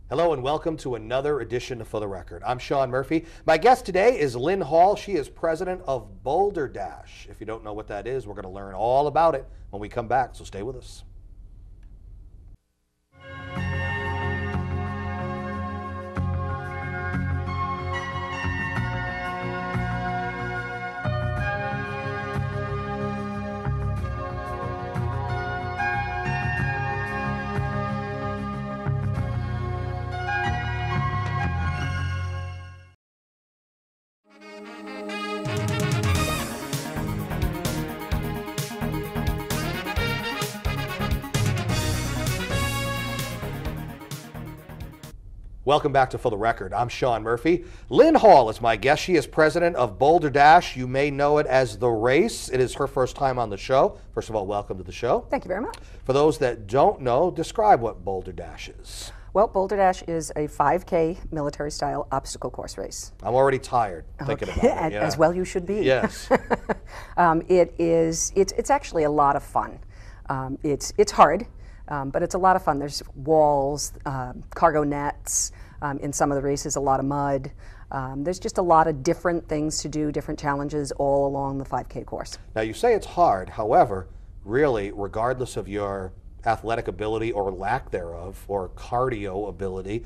Hello and welcome to another edition of For the Record. I'm Sean Murphy. My guest today is Lynn Hall. She is president of Boulder Dash. If you don't know what that is, we're going to learn all about it when we come back, so stay with us. Welcome back to For the Record. I'm Sean Murphy. Lynn Hall is my guest. She is president of Boulder Dash. You may know it as The Race. It is her first time on the show. First of all, welcome to the show. Thank you very much. For those that don't know, describe what Boulder Dash is. Well, Boulder Dash is a 5K military-style obstacle course race. I'm already tired thinking about it. Yeah. As well you should be. Yes. It's actually a lot of fun. It's hard. But it's a lot of fun. There's walls, cargo nets, in some of the races a lot of mud. There's just a lot of different things to do, different challenges all along the 5K course. Now you say it's hard, however, really, regardless of your athletic ability or lack thereof, or cardio ability,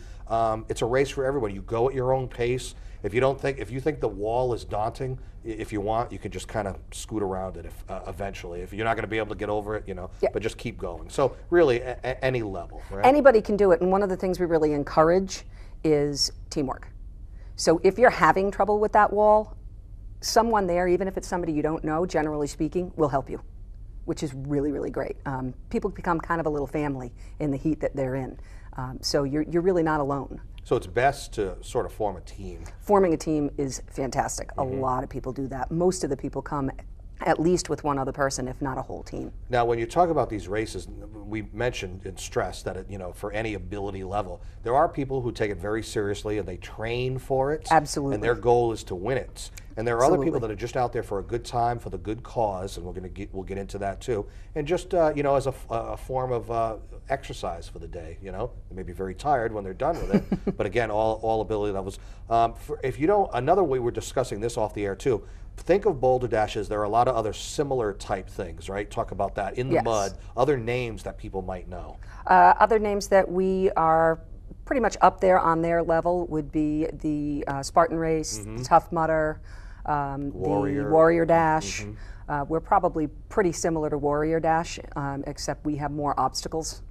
it's a race for everyone. You go at your own pace. If you think the wall is daunting, if you want, you can just kind of scoot around it eventually. If you're not going to be able to get over it, Yeah. But just keep going. So really, any level, right? Anybody can do it, and one of the things we really encourage is teamwork. So if you're having trouble with that wall, someone there, even if it's somebody you don't know, generally speaking, will help you, which is really, really great. People become kind of a little family in the heat that they're in. So you're really not alone. So it's best to sort of form a team. Forming a team is fantastic. A lot of people do that. Most of the people come at least with one other person, if not a whole team. Now, when you talk about these races, we mentioned and stressed that for any ability level, there are people who take it very seriously and they train for it. Absolutely. And their goal is to win it. And there are Absolutely. other people that are just out there for a good time, for the good cause, and we'll get into that too. And just as a form of exercise for the day. They may be very tired when they're done with it. But again, all ability levels. Another way we're discussing this off the air too. Think of Boulder Dashes. There are a lot of other similar type things, right? Talk about that in the Yes. mud. Other names that people might know. Other names that we are pretty much up there on their level would be the Spartan Race, the Tough Mudder, the Warrior Dash. We're probably pretty similar to Warrior Dash, except we have more obstacles.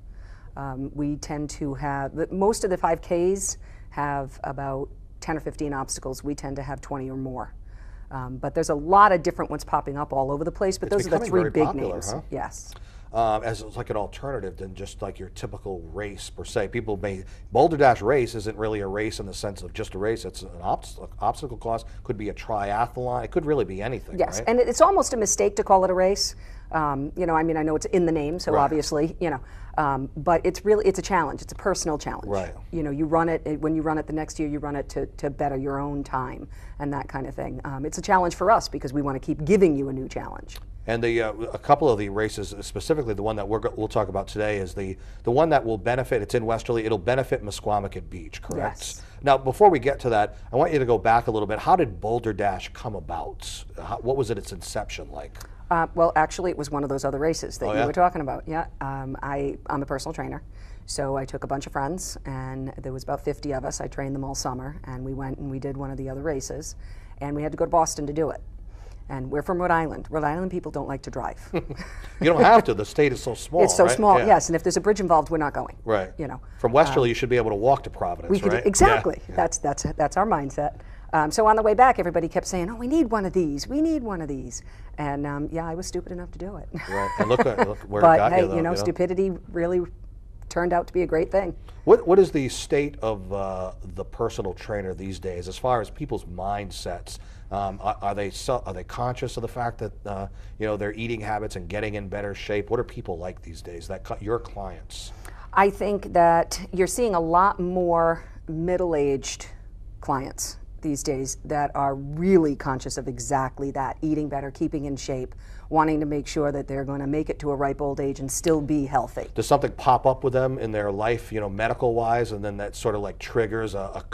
We tend to have, most of the 5Ks have about 10 or 15 obstacles. We tend to have 20 or more. But there's a lot of different ones popping up all over the place, but those are the three big names. Huh? Yes. As like an alternative than just like your typical race per se. Boulder Dash race isn't really a race in the sense of just a race. It's an obstacle course, could be a triathlon, it could really be anything. Yes, right? and it's almost a mistake to call it a race. I know it's in the name, so Right. obviously, but it's a challenge. It's a personal challenge. Right. You run it, when you run it the next year, you run it to better your own time and that kind of thing. It's a challenge for us because we want to keep giving you a new challenge. And a couple of the races, specifically the one that we'll talk about today, is the one that will benefit. It's in Westerly. It'll benefit Misquamicut Beach, correct? Yes. Now, before we get to that, I want you to go back a little bit. How did Boulder Dash come about? What was its inception like? Well, actually, it was one of those other races that Oh, you yeah? were talking about. Yeah, I'm a personal trainer, so I took a bunch of friends, and there was about 50 of us. I trained them all summer, and we went and we did one of the other races, and we had to go to Boston to do it. And we're from Rhode Island. Rhode Island people don't like to drive. You don't have to. The state is so small. It's so right? small, Yeah. yes. And if there's a bridge involved, we're not going. Right. From Westerly, you should be able to walk to Providence, We could right? exactly. Yeah. That's our mindset. So on the way back, everybody kept saying, "Oh, we need one of these. We need one of these." And I was stupid enough to do it. Right. And look where But it got hey, you, though. stupidity really turned out to be a great thing. What is the state of the personal trainer these days, as far as people's mindsets? Are they conscious of the fact that their eating habits and getting in better shape? What are people like these days? Your clients? I think that you're seeing a lot more middle-aged clients these days that are really conscious of exactly that, eating better, keeping in shape, wanting to make sure that they're going to make it to a ripe old age and still be healthy. Does something pop up with them in their life, you know, medical-wise, and then that sort of like triggers a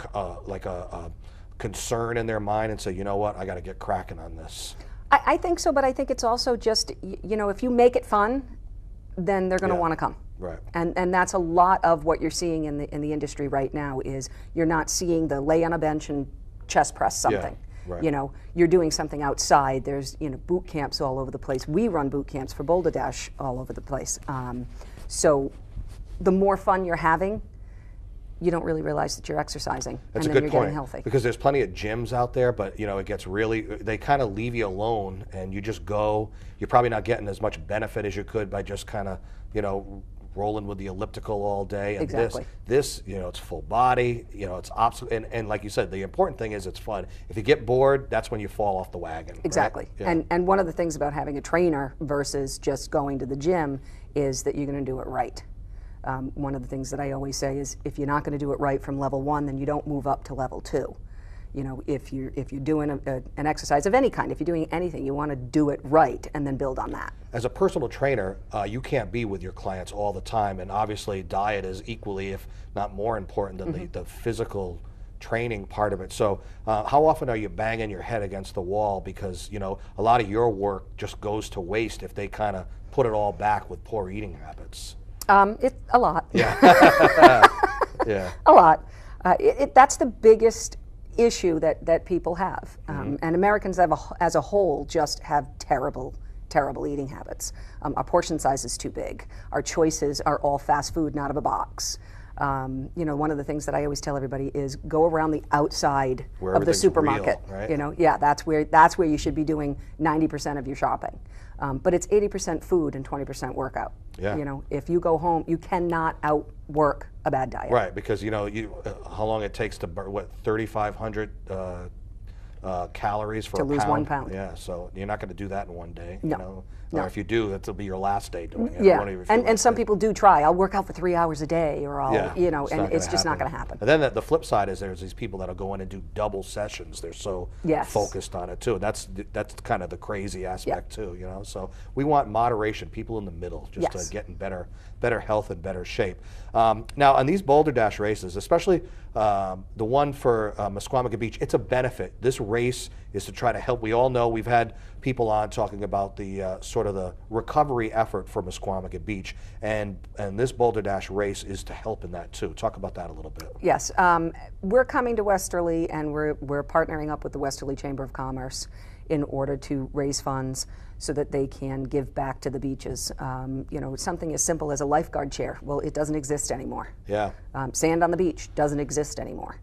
concern in their mind and say, you know what, I got to get cracking on this? I think so, but I think it's also just, you know, if you make it fun, then they're going to want to come. Right. And that's a lot of what you're seeing in the industry right now is you're not seeing the lay on a bench and chest press something. Yeah, right. You know, you're doing something outside. There's, you know, boot camps all over the place. We run boot camps for Boulder Dash all over the place. So the more fun you're having, you don't really realize that you're exercising. That's and a then good you're point. getting healthy. Because there's plenty of gyms out there, but you know, it gets really, they kind of leave you alone and you just go. You're probably not getting as much benefit as you could by just kind of, you know, rolling with the elliptical all day. And Exactly. this, you know, it's full body, you know, it's and like you said, the important thing is it's fun. If you get bored, that's when you fall off the wagon. Exactly. Right? Yeah. And one of the things about having a trainer versus just going to the gym is that you're going to do it right. One of the things that I always say is if you're not going to do it right from level 1, then you don't move up to level 2. You know, if you're doing an exercise of any kind, if you're doing anything, you want to do it right and then build on that. As a personal trainer, you can't be with your clients all the time, and obviously diet is equally, if not more important than the physical training part of it. So how often are you banging your head against the wall because, you know, a lot of your work just goes to waste if they kind of put it all back with poor eating habits? A lot. Yeah. Yeah. A lot. That's the biggest issue that people have. And Americans as a whole just have terrible eating habits. Our portion size is too big. Our choices are all fast food and out of a box. You know, one of the things that I always tell everybody is go around the outside Where of the supermarket. real, right? You know, yeah, that's where you should be doing 90% of your shopping. But it's 80% food and 20% workout. Yeah. You know, if you go home, you cannot outwork a bad diet. Right, because you know how long it takes to burn, what, 3,500 calories for To a lose pound? 1 pound. Yeah, so you're not going to do that in one day. No. You know? No. Or if you do, that'll be your last day doing it. Yeah, You won't even feel and like some it. people do try. I'll work out for 3 hours a day, or I'll, Yeah, you know, it's and not it's gonna just not happen. going to happen. And then the flip side is there's these people that'll go in and do double sessions. They're so Yes. focused on it too. That's kind of the crazy aspect too, you know. So we want moderation, people in the middle, just Yes. to get in better health and better shape. Now on these Boulder Dash races, especially the one for Misquamicut Beach, it's a benefit. This race is to try to help. We all know we've had people on talking about the sort of the recovery effort for Misquamicut Beach, and this Boulder Dash race is to help in that too. Talk about that a little bit. Yes, we're coming to Westerly, and we're partnering up with the Westerly Chamber of Commerce in order to raise funds so that they can give back to the beaches. You know, something as simple as a lifeguard chair. Well, it doesn't exist anymore. Yeah. Sand on the beach doesn't exist anymore.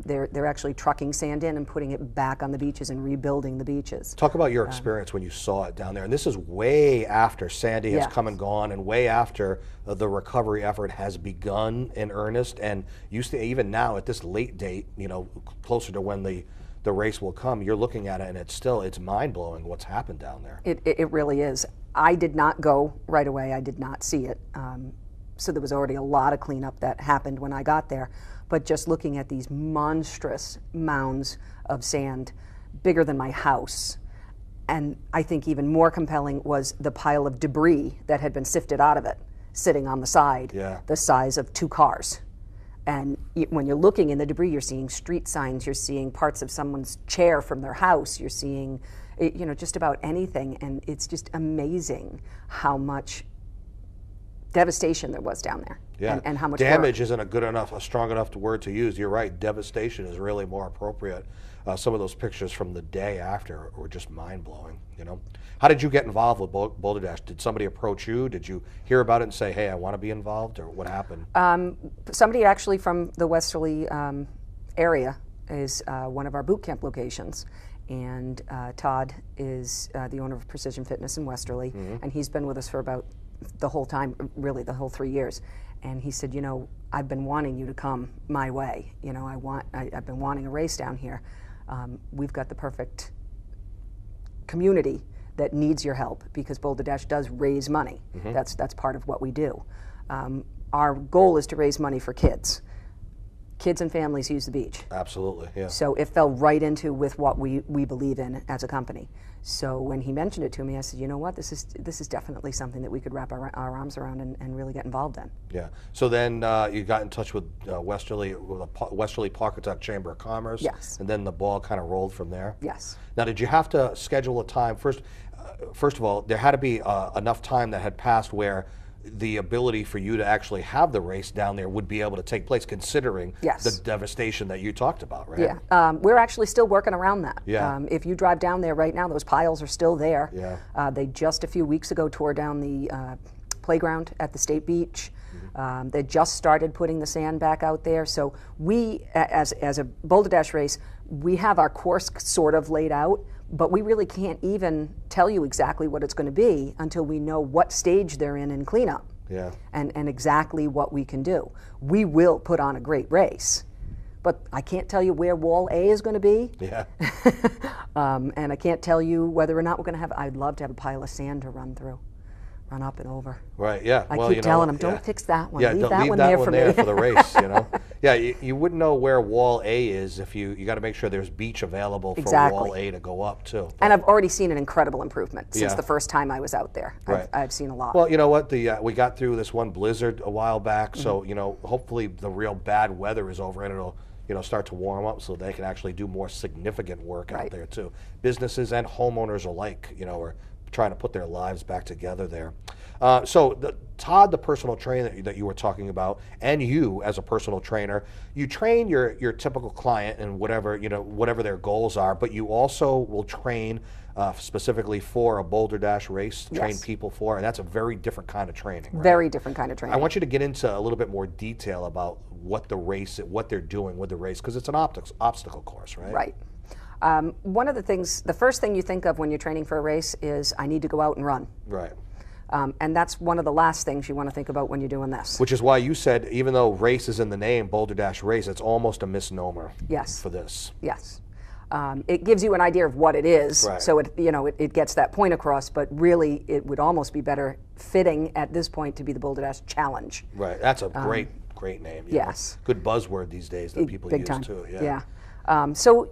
They're actually trucking sand in and putting it back on the beaches and rebuilding the beaches. Talk about your experience when you saw it down there. And this is way after Sandy has Yeah. come and gone, and way after the recovery effort has begun in earnest. And even now at this late date, you know, closer to when the race will come, you're looking at it and it's mind-blowing what's happened down there. It really is. I did not go right away. I did not see it. So there was already a lot of cleanup that happened when I got there. But just looking at these monstrous mounds of sand, bigger than my house, and I think even more compelling was the pile of debris that had been sifted out of it, sitting on the side, Yeah. the size of 2 cars. And when you're looking in the debris, you're seeing street signs, you're seeing parts of someone's chair from their house, you're seeing, you know, just about anything. And it's just amazing how much devastation there was down there. Yeah. And how much damage isn't a strong enough word to use. You're right. Devastation is really more appropriate. Some of those pictures from the day after were just mind-blowing. You know, how did you get involved with Boulder Dash? Did somebody approach you? Did you hear about it and say, "Hey, I want to be involved," or what happened? Somebody actually from the Westerly area is one of our boot camp locations. And Todd is the owner of Precision Fitness in Westerly, and he's been with us for about the whole time, really the whole 3 years. And he said, you know, I've been wanting you to come my way. You know, I've been wanting a race down here. We've got the perfect community that needs your help because Boulder Dash does raise money. That's part of what we do. Our goal is to race money for kids. kids and families use the beach. Absolutely, yeah. So it fell right into with what we believe in as a company. So when he mentioned it to me, I said, you know what, this is definitely something that we could wrap our arms around and really get involved in. Yeah. So then you got in touch with Westerly Pawcatuck Chamber of Commerce. Yes. And then the ball kind of rolled from there. Yes. Now, did you have to schedule a time first? First of all, there had to be enough time that had passed where the ability for you to actually have the race down there would be able to take place, considering the devastation that you talked about, right? Yeah, we're actually still working around that. Yeah. If you drive down there right now, those piles are still there. Yeah. They just a few weeks ago tore down the playground at the State Beach. They just started putting the sand back out there. So we, as a Boulder Dash race, we have our course sort of laid out, but we really can't even tell you exactly what it's going to be until we know what stage they're in cleanup. Yeah. And exactly what we can do. We will put on a great race, but I can't tell you where wall A is going to be. Yeah. And I can't tell you whether or not we're going to have, I'd love to have a pile of sand to run through. Run up and over. Right, yeah. I keep telling them, don't fix that one. Yeah, leave that leave one that there one for there me. for the race, you know. Yeah, you wouldn't know where wall A is if you got to make sure there's beach available for wall A to go up too. And I've already seen an incredible improvement since Yeah. the first time I was out there. Right. I've seen a lot. Well, you know what? We got through this one blizzard a while back, so you know, hopefully the real bad weather is over and it'll start to warm up so they can actually do more significant work out there too. Businesses and homeowners alike, you know, are trying to put their lives back together there. So Todd, the personal trainer that you were talking about, and you as a personal trainer, you train your typical client and whatever their goals are, but you also will train specifically for a Boulder Dash race, train people for, and that's a very different kind of training. Right? Very different kind of training. I want you to get into a little bit more detail about what they're doing with the race, because it's an obstacle course, right? Right. One of the things, the first thing you think of when you're training for a race is, I need to go out and run. Right. And that's one of the last things you want to think about when you're doing this. Which is why you said, even though race is in the name, Boulder Dash race, it's almost a misnomer. Yes. For this. Yes. It gives you an idea of what it is, so it gets that point across. But really, it would almost be better fitting at this point to be the Boulder Dash Challenge. Right. That's a great name. Yes. Good buzzword these days that people use too. Yeah. So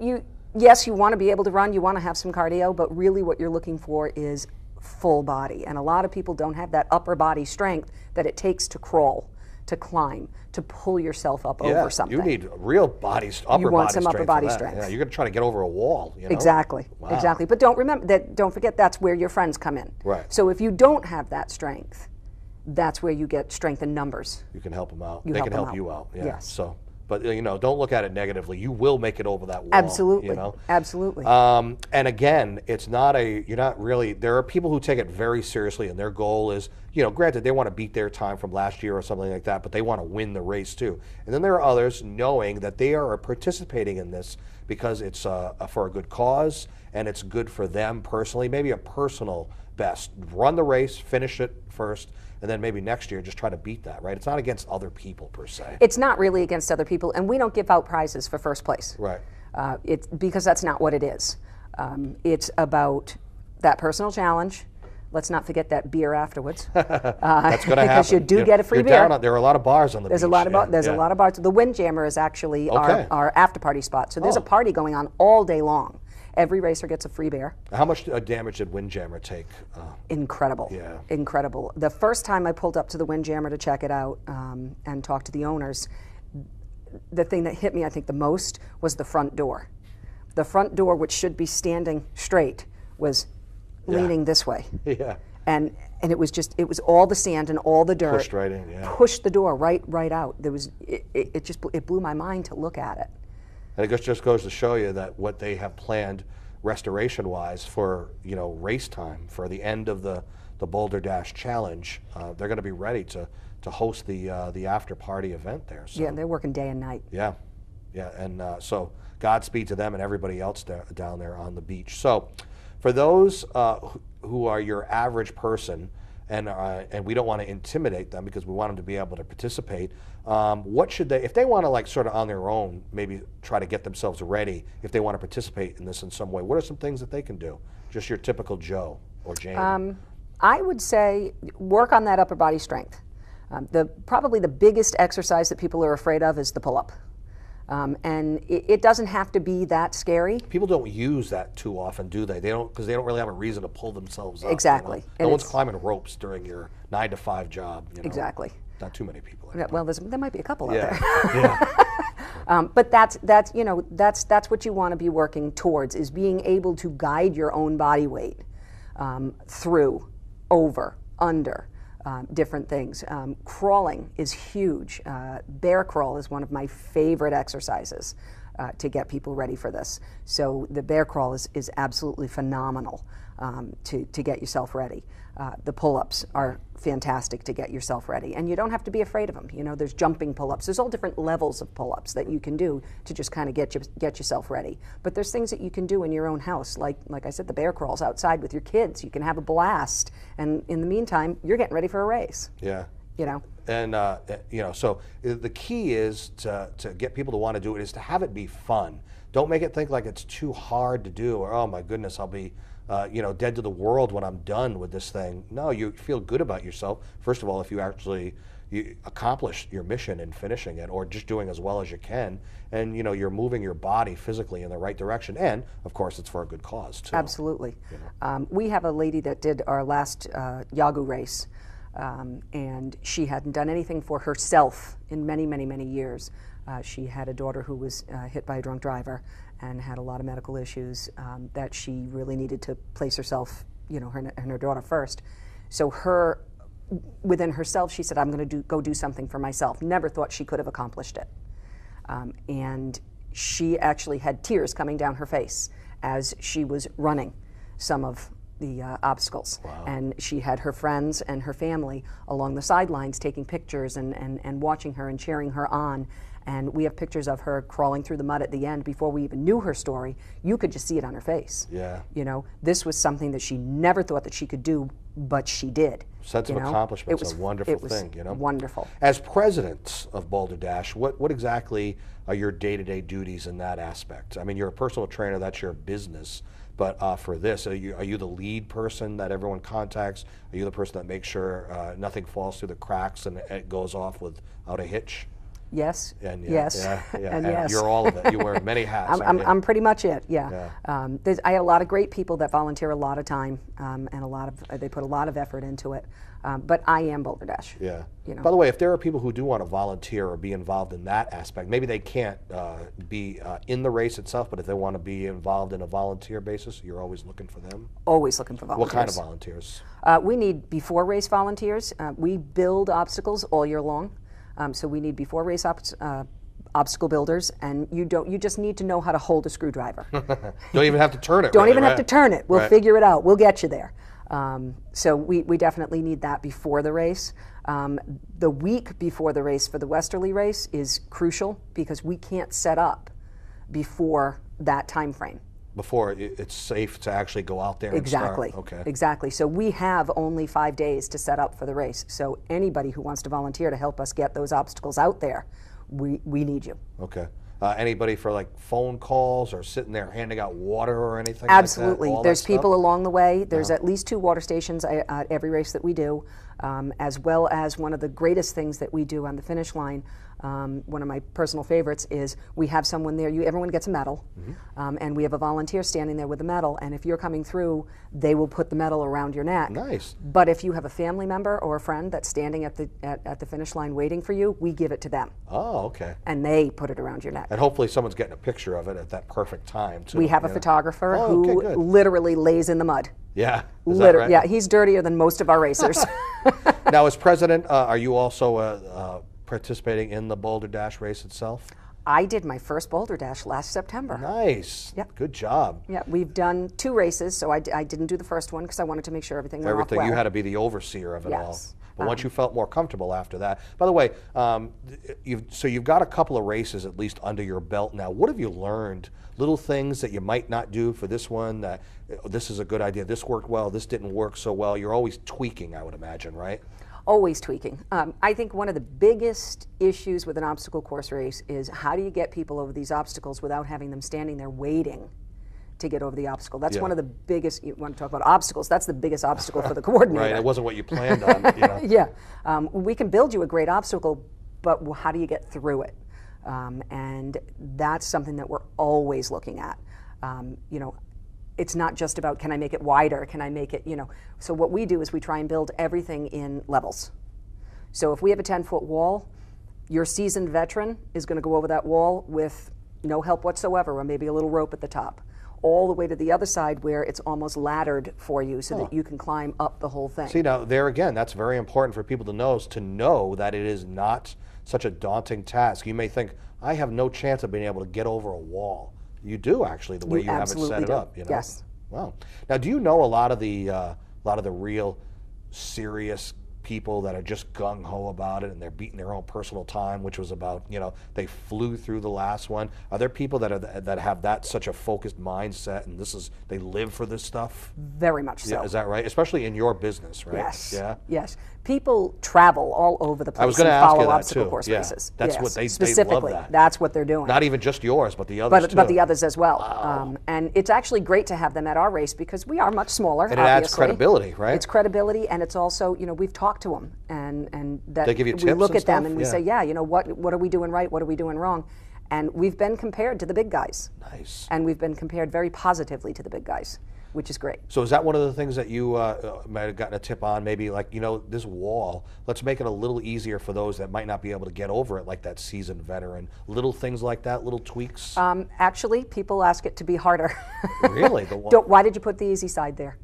yes, you want to be able to run. You want to have some cardio, but really, what you're looking for is full body. And a lot of people don't have that upper body strength that it takes to crawl, to climb, to pull yourself up over something. You need real upper body strength. You want some upper body strength. Yeah, you're going to try to get over a wall. You know? Exactly. Wow. Exactly. But don't forget that's where your friends come in. Right. So if you don't have that strength, that's where you get strength in numbers. You can help them out. They can help you out. Yeah. Yes. So, but don't look at it negatively. You will make it over that wall. Absolutely. You know? Absolutely. And again, there are people who take it very seriously, and their goal is, granted, they want to beat their time from last year or something like that, but they want to win the race too. And then there are others knowing that they are participating in this because it's for a good cause, and it's good for them personally, maybe a personal best. Run the race, finish it first, and then maybe next year just try to beat that, right? It's not against other people per se. It's not really against other people, and we don't give out prizes for first place. Right. It's because that's not what it is. It's about that personal challenge. Let's not forget that beer afterwards. That's going to happen. Because you do get a free beer. There are a lot of bars on the beach. There's a lot of bars. The Windjammer is actually our after party spot. So there's a party going on all day long. Every racer gets a free beer. How much damage did Windjammer take? Incredible. Yeah. Incredible. The first time I pulled up to the Windjammer to check it out and talk to the owners, the thing that hit me, I think, the most was the front door. The front door, which should be standing straight, was leaning this way. Yeah. And it was all the sand and all the dirt. Pushed right in, yeah. Pushed the door right out. It blew my mind to look at it. And it just goes to show you that what they have planned restoration-wise for race time, for the end of the Boulder Dash Challenge, they're going to be ready to host the after-party event there. So. Yeah, they're working day and night. Yeah, and so Godspeed to them and everybody else down there on the beach. So for those who are your average person, and we don't want to intimidate them because we want them to be able to participate, what should they, if they want to sort of on their own, maybe try to get themselves ready, if they want to participate in this in some way, what are some things that they can do? Just your typical Joe or Jane. I would say work on that upper body strength. Probably the biggest exercise that people are afraid of is the pull-up. And it doesn't have to be that scary. People don't use that too often, do they? They don't, because they don't really have a reason to pull themselves up. Exactly. You know? No one's climbing ropes during your 9-to-5 job. You know? Exactly. Not too many people. Anyway. Well, there might be a couple out there. Yeah. But that's what you want to be working towards, is being able to guide your own body weight through, over, under. Different things. Crawling is huge. Bear crawl is one of my favorite exercises to get people ready for this. So the bear crawl is absolutely phenomenal to get yourself ready. The pull-ups are fantastic to get yourself ready, and you don't have to be afraid of them. You know, there's jumping pull-ups. There's all different levels of pull-ups that you can do to just kind of get yourself ready. But there's things that you can do in your own house, like I said, the bear crawls outside with your kids. You can have a blast, and in the meantime, you're getting ready for a race. Yeah. You know. And so the key is to get people to want to do it is to have it be fun. Don't make it think like it's too hard to do, or oh my goodness, I'll be dead to the world when I'm done with this thing. No, you feel good about yourself. First of all, if you actually accomplish your mission in finishing it, or just doing as well as you can, and you're moving your body physically in the right direction, and of course it's for a good cause too. Absolutely. We have a lady that did our last Yagu race, and she hadn't done anything for herself in many, many, many years. She had a daughter who was hit by a drunk driver and had a lot of medical issues that she really needed to place herself, her and her daughter first. So within herself, she said, I'm going to go do something for myself. Never thought she could have accomplished it. And she actually had tears coming down her face as she was running some of the obstacles. Wow. And she had her friends and her family along the sidelines taking pictures and watching her and cheering her on. And we have pictures of her crawling through the mud at the end before we even knew her story. You could just see it on her face. Yeah. This was something that she never thought that she could do, but she did. Sense of accomplishment is a wonderful thing, Wonderful. As president of Boulder Dash, what exactly are your day-to-day duties in that aspect? I mean, you're a personal trainer, that's your business. But for this, are you the lead person that everyone contacts? Are you the person that makes sure nothing falls through the cracks and it goes off without a hitch? Yes. And yes. And yes. You're all of it. You wear many hats. I'm pretty much it. Yeah. I have a lot of great people that volunteer a lot of time, and they put a lot of effort into it. But I am Boulder Dash. Yeah. By the way, if there are people who do want to volunteer or be involved in that aspect, maybe they can't be in the race itself, but if they want to be involved in a volunteer basis, you're always looking for them? Always looking for volunteers. What kind of volunteers? We need before race volunteers. We build obstacles all year long. So we need before race obstacle builders, and you just need to know how to hold a screwdriver. Don't even have to turn it. Don't even have to turn it. We'll figure it out. We'll get you there. So we definitely need that before the race. The week before the race for the Westerly race is crucial because we can't set up before that time frame. Before it's safe to actually go out there Exactly. and start? Okay. Exactly. So we have only 5 days to set up for the race. So anybody who wants to volunteer to help us get those obstacles out there, we need you. Okay. Anybody for like phone calls or sitting there handing out water or anything? Absolutely. Like that? There's people along the way. There's at least 2 water stations at every race that we do, as well as one of the greatest things that we do on the finish line. One of my personal favorites is we have someone there. Everyone gets a medal, and we have a volunteer standing there with a medal. And if you're coming through, they will put the medal around your neck. Nice. But if you have a family member or a friend that's standing at the finish line waiting for you, we give it to them. Oh, okay. And they put it around your neck. And hopefully someone's getting a picture of it at that perfect time too. We have a photographer who who literally lays in the mud. Yeah. Is that right? Yeah, he's dirtier than most of our racers. Now, as president, are you also participating in the Boulder Dash race itself? I did my first Boulder Dash last September. Nice. Yep. Good job. Yeah, we've done 2 races, so I didn't do the first one because I wanted to make sure everything went off well. You had to be the overseer of it all. Yes. But once you felt more comfortable after that. By the way, you've got a couple of races at least under your belt now. What have you learned? Little things that you might not do for this one, that this is a good idea, this worked well, this didn't work so well. You're always tweaking, I would imagine, right? Always tweaking. I think one of the biggest issues with an obstacle course race is how do you get people over these obstacles without having them standing there waiting to get over the obstacle. That's one of the biggest, you want to talk about obstacles, that's the biggest obstacle for the coordinator. Right, it wasn't what you planned on. Yeah, we can build you a great obstacle, but how do you get through it? And that's something that we're always looking at. You know, it's not just about, can I make it wider? Can I make it, you know? So what we do is we try and build everything in levels. So if we have a 10-foot wall, your seasoned veteran is going to go over that wall with no help whatsoever, or maybe a little rope at the top, all the way to the other side where it's almost laddered for you so that you can climb up the whole thing. See, now there again, that's very important for people to know that it is not such a daunting task. You may think, I have no chance of being able to get over a wall. You do, actually, the way you have it set it up. You know? Yes. Wow. Now, do you know a lot of the real serious people that are just gung-ho about it and they're beating their own personal time, which was about, you know, they flew through the last one? Are there people that have that such a focused mindset and they live for this stuff? Very much so. Yeah, is that right? Especially in your business, right? Yes. Yeah. Yes. People travel all over the place. I was going to and ask follow you that obstacle too. course Yeah. races. That's yes. what they specifically. love that. That's what they're doing. Not even just yours, but the others too. But the others as well. Wow. And it's actually great to have them at our race because we are much smaller. And it obviously. adds credibility, right? It's credibility, and it's also, you know, we've talked to them, and that They give you tips we look and at them stuff? and we Yeah. say, yeah, you know, what are we doing right? What are we doing wrong? And we've been compared to the big guys. Nice. And we've been compared very positively to the big guys, which is great. So is that one of the things that you might have gotten a tip on? Maybe like, you know, this wall, let's make it a little easier for those that might not be able to get over it, like that seasoned veteran. Little things like that, little tweaks? Actually, people ask it to be harder. Really? Why did you put the easy side there?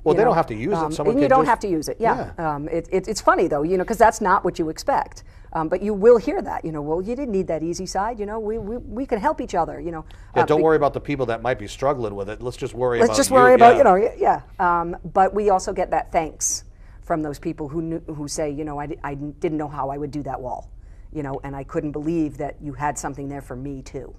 Well, they don't have to use it. Someone and you can don't just, have to use it, yeah. It's funny, though, you know, because that's not what you expect. But you will hear that, you know, well, you didn't need that easy side, you know, we can help each other, you know. Yeah, don't worry about the people that might be struggling with it. Let's just worry Let's about just worry about, yeah. you know, yeah. But we also get that thanks from those people who say, you know, I didn't know how I would do that wall, you know, and I couldn't believe that you had something there for me, too,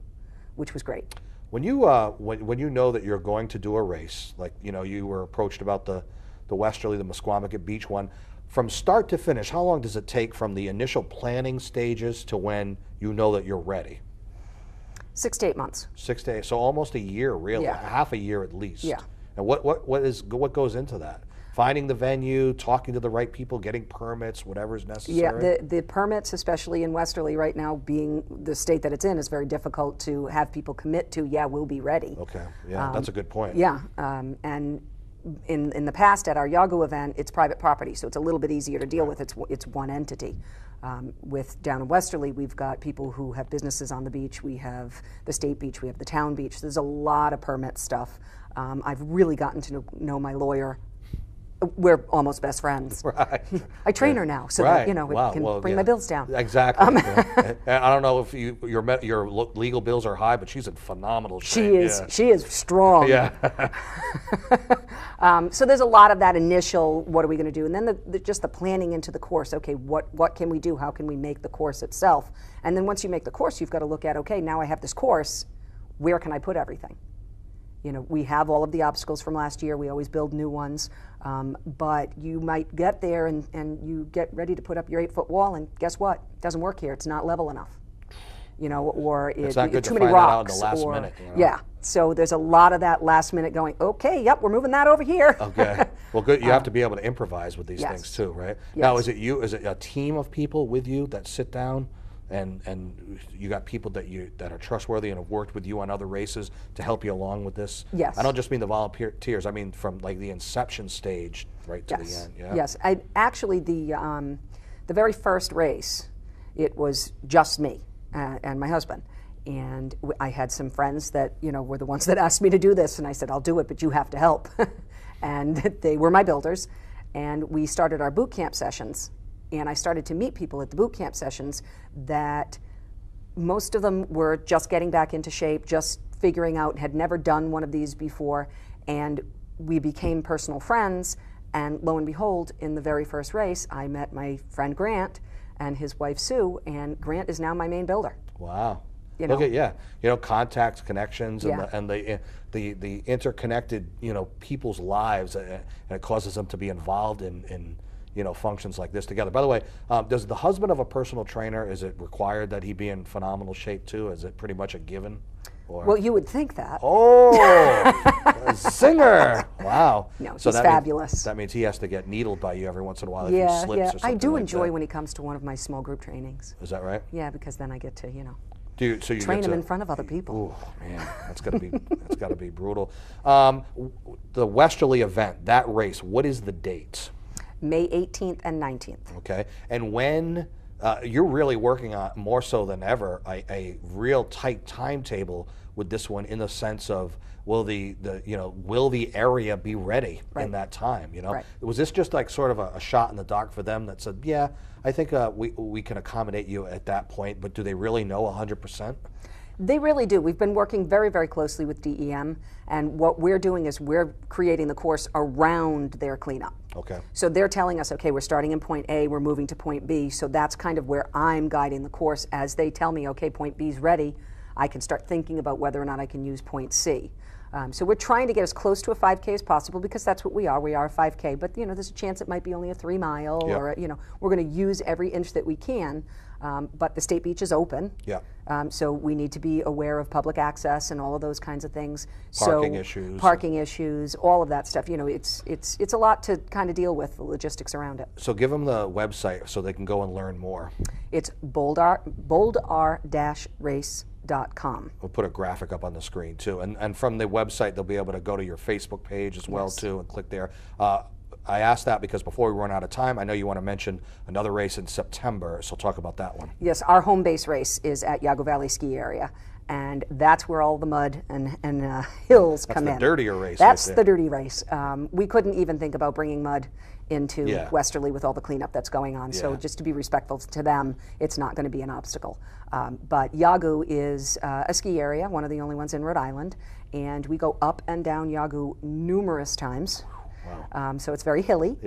which was great. When you when you know that you're going to do a race, like, you know, you were approached about the Westerly, the Misquamicut Beach one, from start to finish, how long does it take from the initial planning stages to when you know that you're ready? 6 to 8 months. 6 to 8, so almost a year, really, Yeah. half a year at least. Yeah. And what goes into that? Finding the venue, talking to the right people, getting permits, whatever's necessary. Yeah, the permits, especially in Westerly right now, being the state that it's in, is very difficult to have people commit to. Yeah, we'll be ready. Okay, yeah, that's a good point. Yeah, and in the past at our Yagu event, it's private property, so it's a little bit easier to deal with. It's one entity. With down in Westerly, we've got people who have businesses on the beach. We have the state beach. We have the town beach. There's a lot of permit stuff. I've really gotten to know my lawyer. We're almost best friends. Right. I train her now, so Right. that, you know, Wow. it can Well, bring yeah. my bills down. Exactly. Yeah. And I don't know if your legal bills are high, but she's in phenomenal shape. She is. Yeah. She is strong. Yeah. So there's a lot of that initial, what are we going to do? And then just the planning into the course. Okay, what can we do? How can we make the course itself? And then once you make the course, you've got to look at, okay, now I have this course, where can I put everything? You know, we have all of the obstacles from last year. We always build new ones. But you might get there and you get ready to put up your 8-foot wall, and guess what? It doesn't work here. It's not level enough. You know, or It's not good too to many find that out in rocks. the last or, minute, you know? Yeah. So there's a lot of that last minute going, okay, yep, we're moving that over here. Okay. Well, good. You have to be able to improvise with these yes. things too, right? Yes. Now, is it a team of people with you that sit down, and you got people that are trustworthy and have worked with you on other races to help you along with this? Yes. I don't just mean the volunteers. I mean from like the inception stage right to Yes. the end. Yeah. Yes. Actually, the very first race, it was just me and my husband. And I had some friends that, you know, were the ones that asked me to do this, and I said, I'll do it, but you have to help. And they were my builders. And we started our boot camp sessions. And I started to meet people at the boot camp sessions that most of them were just getting back into shape, just figuring out, had never done one of these before. And we became personal friends. And lo and behold, in the very first race, I met my friend Grant and his wife Sue, and Grant is now my main builder. Wow. You know? Look at contacts, connections, Yeah. and the interconnected people's lives, and it causes them to be involved in functions like this together. By the way, does the husband of a personal trainer, is it required that he be in phenomenal shape too? Is it pretty much a given? Or? Well, you would think that. Oh, a singer! Wow. No, So he's that fabulous. That means he has to get needled by you every once in a while if Yeah, he slips yeah. or something I do like enjoy that. when he comes to one of my small group trainings. Is that right? Yeah, because then I get to, So you train get them to, in front of other people. Oh man, that's got to be that's got to be brutal. The Westerly event, that race, what is the date? May 18th and 19th. Okay, and when you're really working on more so than ever a real tight timetable with this one, in the sense of will the area be ready in that time? Was this just like sort of a shot in the dark for them that said, yeah, I think we can accommodate you at that point, but do they really know 100%? They really do. We've been working very, very closely with DEM, and what we're doing is we're creating the course around their cleanup. Okay. So they're telling us, okay, we're starting in point A, we're moving to point B, so that's kind of where I'm guiding the course. As they tell me, okay, point B's ready, I can start thinking about whether or not I can use point C. So we're trying to get as close to a 5K as possible, because that's what we are. We are a 5K, but there's a chance it might be only a 3 mile, or we're going to use every inch that we can. But the state beach is open. Yeah. So we need to be aware of public access and all of those kinds of things. Parking issues. Parking issues, all of that stuff. It's a lot to kind of deal with, the logistics around it. So give them the website so they can go and learn more. It's boldr-race.com. We'll put a graphic up on the screen too, and from the website they'll be able to go to your Facebook page as well too, and click there. I asked that because before we run out of time, I know you want to mention another race in September, so talk about that one. Yes, our home base race is at Yago Valley Ski Area, and that's where all the mud and hills come in. That's the dirtier race. That's right the dirty race. We couldn't even think about bringing mud into Westerly with all the cleanup that's going on. So just to be respectful to them, it's not going to be an obstacle. But Yago is a ski area, one of the only ones in Rhode Island, and we go up and down Yago numerous times. Wow. So it's very hilly,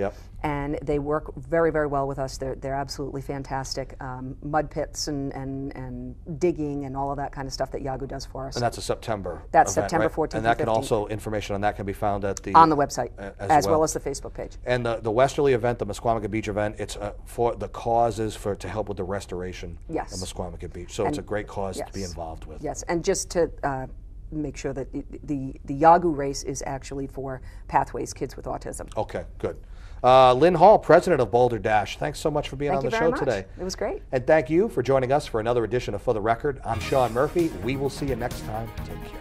and they work very, very well with us. They're absolutely fantastic. Mud pits and digging and all of that kind of stuff that Yago does for us. And that's a September. That's event, September right? 14th. And that can 15th. also, information on that can be found at the on the website as well as the Facebook page. And the Westerly event, the Misquamicut Beach event, it's for the cause is to help with the restoration of Misquamicut Beach. So it's a great cause to be involved with. Yes, and just to make sure that the Yago race is actually for Pathways Kids with Autism. Okay, good. Lynn Hall, president of Boulder Dash, thanks so much for being on the show today. It was great. And thank you for joining us for another edition of For the Record. I'm Sean Murphy. We will see you next time. Take care.